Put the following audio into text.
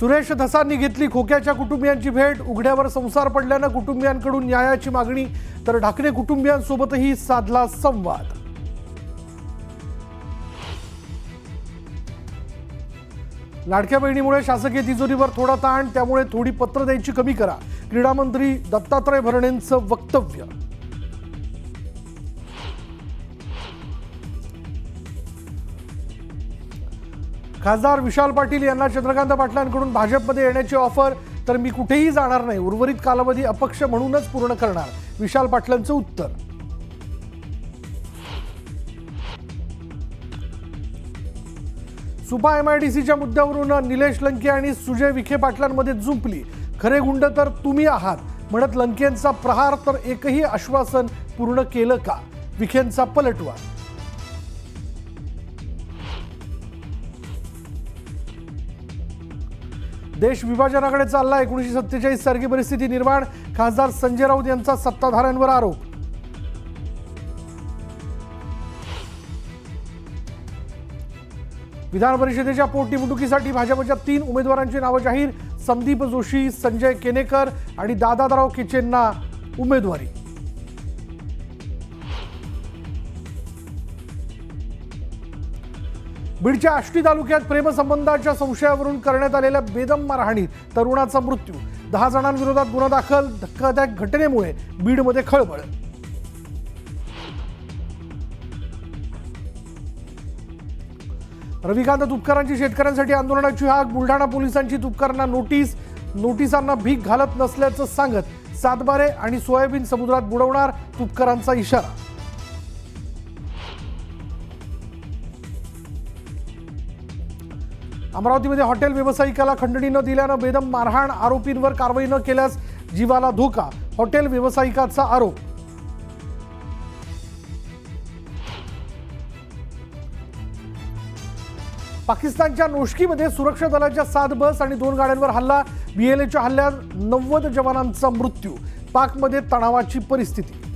सुरेश धसांनी घेतली खोक्याच्या कुटुंबियांची भेट। उघड्यावर संसार पडल्यानं कुटुंबियांकडून न्यायाची मागणी, तर ढाकणे कुटुंबियांसोबतही साधला संवाद। लाडक्या बहिणीमुळे शासकीय तिजोरीवर थोडा ताण, त्यामुळे थोडी पत्र द्यायची कमी करा। क्रीडा मंत्री दत्तात्रय भरणेंचं वक्तव्य। खासदार विशाल पाटील यांना चंद्रकांत पाटलांकडून भाजपमध्ये येण्याची ऑफर, तर मी कुठेही जाणार नाही, उर्वरित कालावधी अपक्ष म्हणूनच पूर्ण करणार, विशाल पाटलांचं उत्तर। सुपा एमआयडीसीच्या मुद्द्यावरून निलेश लंके आणि सुजय विखे पाटलांमध्ये जुंपली। खरे गुंड तर तुम्ही आहात म्हणत लंकेंचा प्रहार, तर एकही आश्वासन पूर्ण केलं का, विखेंचा पलटवार। देश विभाजनाकडे चालला, 1947 सारखी परिस्थिती निर्माण, खासदार संजय राऊत यांचा सत्ताधाऱ्यांवर आरोप। विधान परिषदेच्या पोटनिवडणुकीसाठी भाजपच्या 3 उमेदवारांची नावं जाहीर। संदीप जोशी, संजय केनेकर आणि दादाराव किचेंना उमेदवारी। बीडच्या आष्टी तालुक्यात प्रेमसंबंधाच्या संशयावरून करण्यात आलेल्या बेदम मारहाणीत तरुणाचा मृत्यू। 10 जणांविरोधात गुन्हा दाखल। धक्कादायक घटनेमुळे बीडमध्ये खळबळ। रविकांत तुपकरांची शेतकऱ्यांसाठी आंदोलनाची हाक। बुलढाणा पोलिसांची तुपकरांना नोटीस, नोटिसांना भीक घालत नसल्याचं सांगत सातबारे आणि सोयाबीन समुद्रात बुडवणार, तुपकरांचा इशारा। अमरावतीमध्ये हॉटेल व्यावसायिकाला खंडणी न दिल्यानं बेदम मारहाण। आरोपींवर कारवाई न केल्यास जीवाला धोका, हॉटेल व्यावसायिकाचा आरोप। पाकिस्तानच्या नोशकीमध्ये सुरक्षा दलाच्या 7 बस आणि 2 गाड्यांवर हल्ला। BLAच्या हल्ल्यात 90 जवानांचा मृत्यू। पाकमध्ये तणावाची परिस्थिती।